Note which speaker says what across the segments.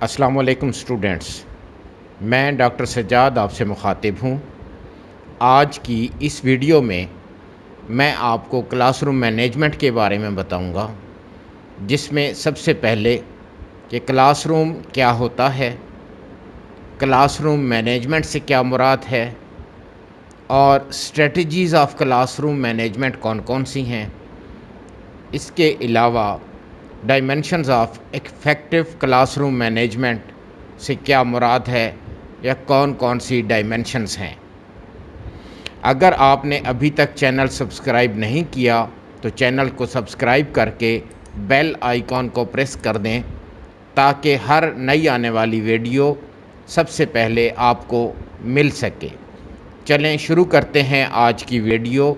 Speaker 1: السلام علیکم اسٹوڈنٹس، میں ڈاکٹر سجاد آپ سے مخاطب ہوں۔ آج کی اس ویڈیو میں آپ کو کلاس روم مینجمنٹ کے بارے میں بتاؤں گا، جس میں سب سے پہلے کہ کلاس روم کیا ہوتا ہے، کلاس روم مینجمنٹ سے کیا مراد ہے، اور strategies of classroom management کون کون سی ہیں۔ اس کے علاوہ dimensions of effective classroom management سے کیا مراد ہے یا کون کون سی ڈائمینشنز ہیں۔ اگر آپ نے ابھی تک چینل سبسکرائب نہیں کیا تو چینل کو سبسکرائب کر کے بیل آئیکن کو پریس کر دیں تاکہ ہر نئی آنے والی ویڈیو سب سے پہلے آپ کو مل سکے۔ چلیں شروع کرتے ہیں آج کی video.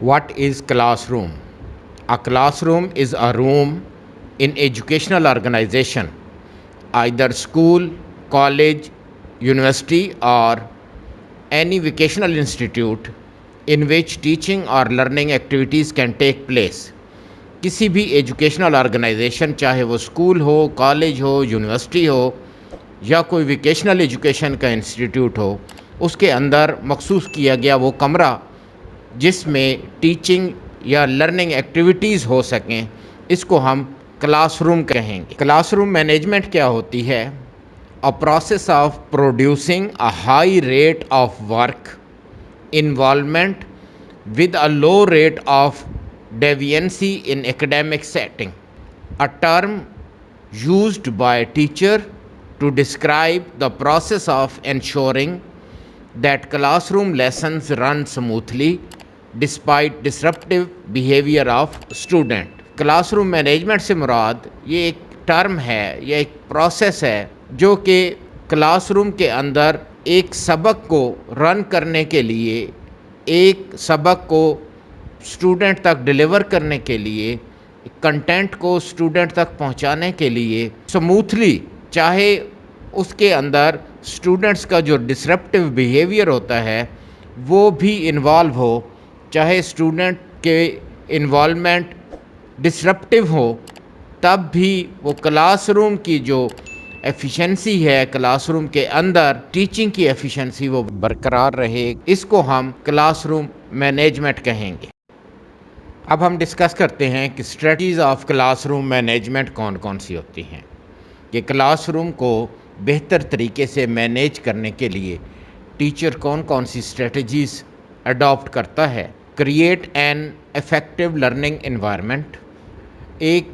Speaker 1: What is class room? A classroom is a room in educational organization, either school, college, university or any vocational institute in which teaching or learning activities can take place. کسی بھی ایجوکیشنل آرگنائزیشن، چاہے وہ school ہو، college ہو، university ہو یا کوئی vocational education کا institute ہو، اس کے اندر مخصوص کیا گیا وہ کمرہ جس میں ٹیچنگ یا لرننگ ایکٹیویٹیز ہو سکیں، اس کو ہم کلاس روم کہیں گے۔ کلاس روم مینجمنٹ کیا ہوتی ہے؟ A process of producing a high rate of work involvement with a low rate of deviancy in academic setting. A term used by a teacher to describe the process of ensuring that classroom lessons run smoothly despite disruptive behavior of student. Class room management سے مراد یہ ایک term ہے یا ایک process ہے جو کہ class room کے اندر ایک سبق کو رن کرنے کے لیے، ایک سبق کو اسٹوڈنٹ تک ڈیلیور کرنے کے لیے، کنٹینٹ کو اسٹوڈنٹ تک پہنچانے کے لیے سموتھلی، چاہے اس کے اندر اسٹوڈنٹس کا جو ڈسرپٹیو بیہیویئر ہوتا ہے وہ بھی انوالو ہو، چاہے اسٹوڈنٹ کے انوالومنٹ ڈسرپٹیو ہو، تب بھی وہ کلاس روم کی جو ایفیشنسی ہے، کلاس روم کے اندر ٹیچنگ کی ایفیشنسی وہ برقرار رہے۔ اس کو ہم کلاس روم مینجمنٹ کہیں گے۔ اب ہم ڈسکس کرتے ہیں کہ strategies of classroom management کون کون سی ہوتی ہیں۔ کہ کلاس روم کو بہتر طریقے سے مینیج کرنے کے لیے ٹیچر کون کون سی اسٹریٹجیز اڈاپٹ کرتا ہے۔ Create an effective learning environment, ایک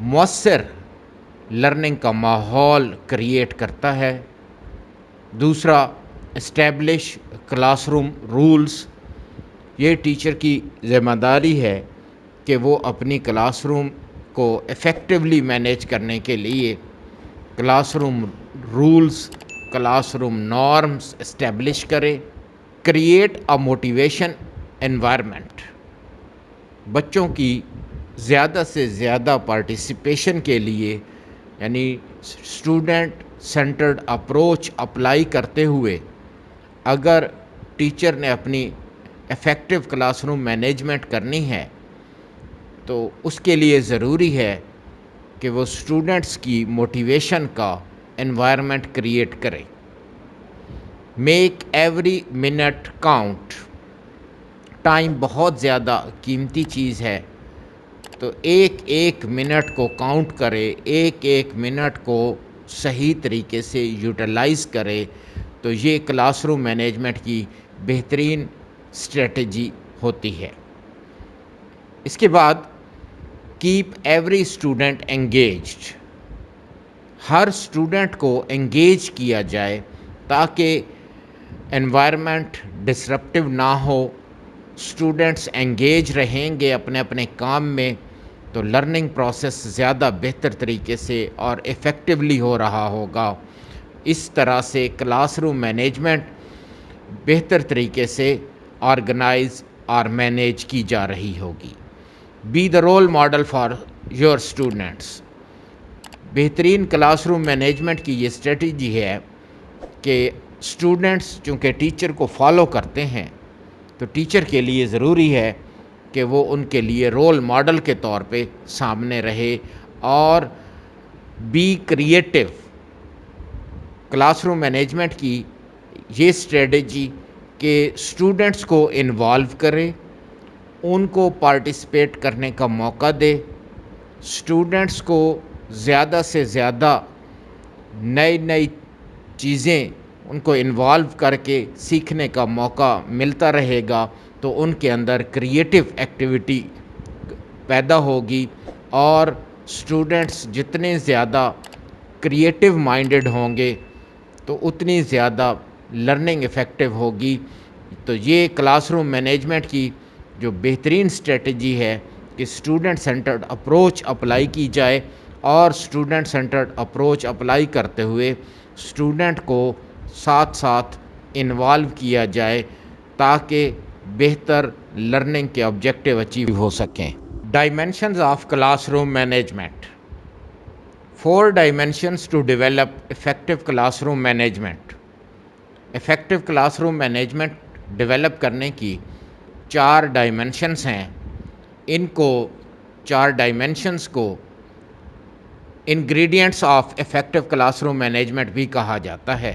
Speaker 1: مؤثر لرننگ کا ماحول کریٹ کرتا ہے۔ دوسرا، اسٹیبلش کلاس روم رولز، یہ ٹیچر کی ذمہ داری ہے کہ وہ اپنی کلاس روم کو افیکٹولی مینیج کرنے کے لیے classroom rules, classroom norms establish کرے۔ کریٹ اے موٹیویشن انوائرمنٹ، بچوں کی زیادہ سے زیادہ پارٹیسپیشن کے لیے، یعنی اسٹوڈنٹ سینٹرڈ اپروچ اپلائی کرتے ہوئے اگر ٹیچر نے اپنی افیکٹو کلاس روم مینجمنٹ کرنی ہے تو اس کے لیے ضروری ہے کہ وہ اسٹوڈنٹس کی موٹیویشن کا انوائرمنٹ کریٹ کرے۔ Make every minute count, time بہت زیادہ قیمتی چیز ہے، تو ایک ایک منٹ کو کاؤنٹ کرے، ایک ایک منٹ کو صحیح طریقے سے یوٹیلائز کرے، تو یہ کلاس روم مینجمنٹ کی بہترین اسٹریٹجی ہوتی ہے۔ اس کے بعد کیپ ایوری اسٹوڈنٹ انگیجڈ، ہر اسٹوڈنٹ کو انگیج کیا جائے تاکہ انوائرمنٹ ڈسرپٹیو نہ ہو، اسٹوڈنٹس انگیج رہیں گے اپنے اپنے کام میں تو لرننگ پروسیس زیادہ بہتر طریقے سے اور ایفیکٹولی ہو رہا ہوگا۔ اس طرح سے کلاس روم مینجمنٹ بہتر طریقے سے آرگنائز اور مینیج کی جا رہی ہوگی۔ Be the role model for your students, بہترین کلاس روم مینجمنٹ کی یہ اسٹریٹجی ہے کہ اسٹوڈنٹس چونکہ ٹیچر کو فالو کرتے ہیں تو ٹیچر کے لیے ضروری ہے کہ وہ ان کے لیے رول ماڈل کے طور پہ سامنے رہے اور be creative, classroom management کی یہ اسٹریٹجی کہ اسٹوڈنٹس کو انوالو کرے، ان کو پارٹیسپیٹ کرنے کا موقع دے، اسٹوڈنٹس کو زیادہ سے زیادہ نئی چیزیں ان کو انوالو کر کے سیکھنے کا موقع ملتا رہے گا تو ان کے اندر کریٹیو ایکٹیویٹی پیدا ہوگی، اور اسٹوڈنٹس جتنے زیادہ کریٹیو مائنڈڈ ہوں گے تو اتنی زیادہ لرننگ افیکٹو ہوگی۔ تو یہ کلاس روم مینجمنٹ کی جو بہترین اسٹریٹجی ہے کہ اسٹوڈنٹ سینٹرڈ اپروچ اپلائی کی جائے، اور اسٹوڈنٹ سینٹرڈ اپروچ اپلائی کرتے ہوئے اسٹوڈنٹ کو ساتھ ساتھ انوالو کیا جائے تاکہ بہتر لرننگ کے آبجیکٹیو اچیو ہو سکیں۔ Dimensions of classroom management. 4 dimensions to develop effective class room management۔ effective class room management develop کرنے کی 4 ڈائمینشنس ہیں۔ ان کو 4 ڈائمینشنس کو ingredients of effective class room management بھی کہا جاتا ہے،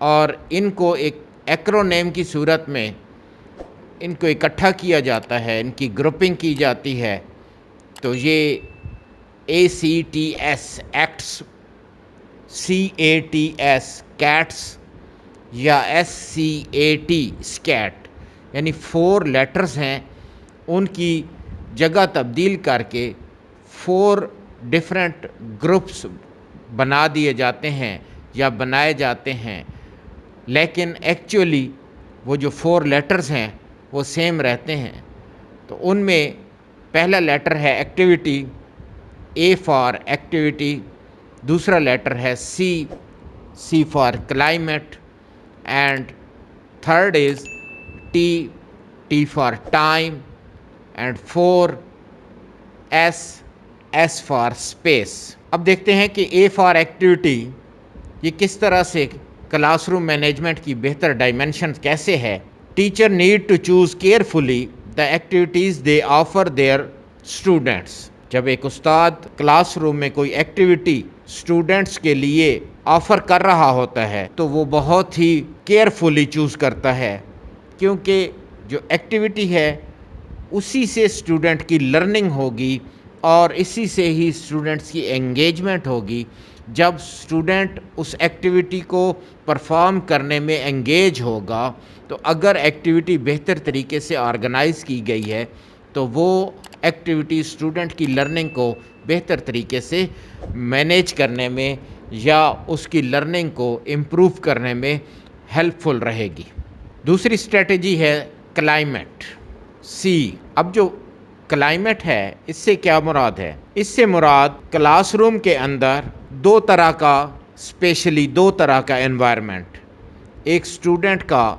Speaker 1: اور ان کو ایک ایکرونیم کی صورت میں ان کو اکٹھا کیا جاتا ہے، ان کی گروپنگ کی جاتی ہے۔ تو یہ ACTS ایکٹس، CATS کیٹس، یا SCAT اسکیٹ، یعنی 4 لیٹرز ہیں، ان کی جگہ تبدیل کر کے 4 ڈفرینٹ گروپس بنا دیے جاتے ہیں یا بنائے جاتے ہیں، لیکن ایکچولی وہ جو 4 لیٹرز ہیں وہ سیم رہتے ہیں۔ تو ان میں پہلا لیٹر ہے ایکٹیویٹی، A فار ایکٹیویٹی، دوسرا لیٹر ہے C for climate, and third is T for time, and 4 S for space. اب دیکھتے ہیں کہ A فار ایکٹیویٹی یہ کس طرح سے کلاس روم مینجمنٹ کی بہتر ڈائمینشن کیسے ہے۔ Teacher need to choose carefully the activities they offer their students. جب ایک استاد کلاس روم میں کوئی ایکٹیویٹی اسٹوڈنٹس کے لیے آفر کر رہا ہوتا ہے تو وہ بہت ہی کیئرفلی چوز کرتا ہے، کیونکہ جو ایکٹیویٹی ہے اسی سے اسٹوڈنٹ کی لرننگ ہوگی اور اسی سے ہی اسٹوڈنٹس کی انگیجمنٹ ہوگی۔ جب اسٹوڈنٹ اس ایکٹیویٹی کو پرفارم کرنے میں انگیج ہوگا تو اگر ایکٹیویٹی بہتر طریقے سے آرگنائز کی گئی ہے تو وہ ایکٹیویٹی اسٹوڈنٹ کی لرننگ کو بہتر طریقے سے مینیج کرنے میں یا اس کی لرننگ کو امپروو کرنے میں ہیلپ فل رہے گی۔ دوسری اسٹریٹجی ہے کلائمیٹ، C۔ اب جو کلائمیٹ ہے اس سے کیا مراد ہے؟ اس سے مراد کلاس روم کے اندر دو طرح کا انوائرمنٹ، ایک اسٹوڈنٹ کا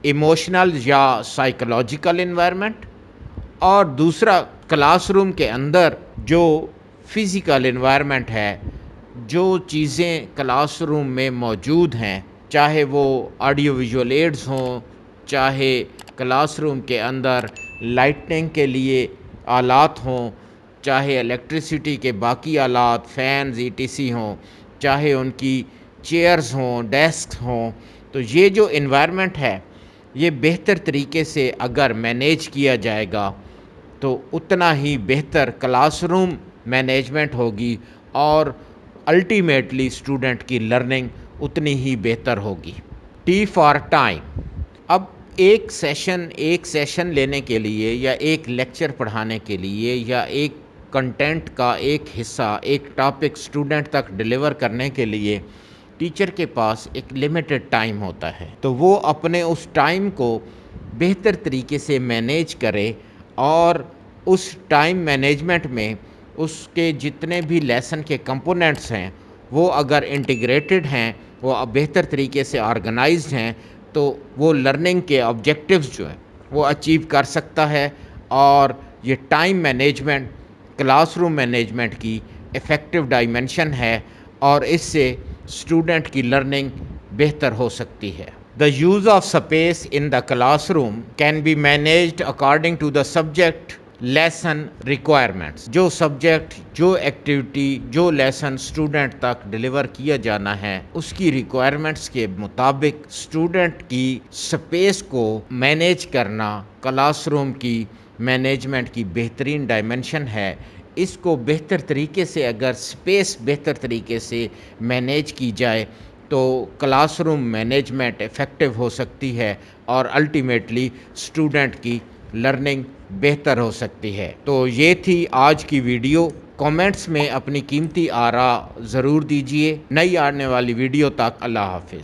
Speaker 1: ایموشنل یا سائیکولوجیکل انوائرمنٹ، اور دوسرا کلاس روم کے اندر جو فزیکل انوائرمنٹ ہے، جو چیزیں کلاس روم میں موجود ہیں، چاہے وہ آڈیو ویژول ایڈز ہوں، چاہے کلاس روم کے اندر لائٹنگ کے لیے آلات ہوں، چاہے الیکٹریسٹی کے باقی آلات فینز ETC ہوں، چاہے ان کی چیئرز ہوں، ڈیسک ہوں، تو یہ جو انوائرمنٹ ہے یہ بہتر طریقے سے اگر مینیج کیا جائے گا تو اتنا ہی بہتر کلاس روم مینجمنٹ ہوگی اور الٹیمیٹلی اسٹوڈنٹ کی لرننگ اتنی ہی بہتر ہوگی۔ T for time. اب ایک سیشن لینے کے لیے یا ایک لیکچر پڑھانے کے لیے یا ایک کنٹینٹ کا ایک حصہ، ایک ٹاپک اسٹوڈنٹ تک ڈیلیور کرنے کے لیے ٹیچر کے پاس ایک لمیٹڈ ٹائم ہوتا ہے، تو وہ اپنے اس ٹائم کو بہتر طریقے سے مینیج کرے، اور اس ٹائم مینجمنٹ میں اس کے جتنے بھی لیسن کے کمپوننٹس ہیں وہ اگر انٹیگریٹڈ ہیں، وہ بہتر طریقے سے آرگنائزڈ ہیں، تو وہ لرننگ کے آبجیکٹیوز جو ہیں وہ اچیو کر سکتا ہے، اور یہ time management class room management کی ایفیکٹو ڈائمینشن ہے، اور اس سے اسٹوڈنٹ کی لرننگ بہتر ہو سکتی ہے۔ The use of space in the classroom can be managed according to the subject lesson requirements, جو سبجیکٹ، جو ایکٹیویٹی، جو لیسن اسٹوڈنٹ تک ڈیلیور کیا جانا ہے اس کی ریکوائرمنٹس کے مطابق اسٹوڈنٹ کی سپیس کو مینیج کرنا کلاس روم کی مینجمنٹ کی بہترین ڈائمنشن ہے۔ اس کو بہتر طریقے سے اگر سپیس بہتر طریقے سے مینیج کی جائے تو کلاس روم مینجمنٹ افیکٹو ہو سکتی ہے اور الٹیمیٹلی اسٹوڈنٹ کی لرننگ بہتر ہو سکتی ہے۔ تو یہ تھی آج کی ویڈیو۔ کامنٹس میں اپنی قیمتی آراء ضرور دیجیے۔ نئی آنے والی ویڈیو تک اللہ حافظ۔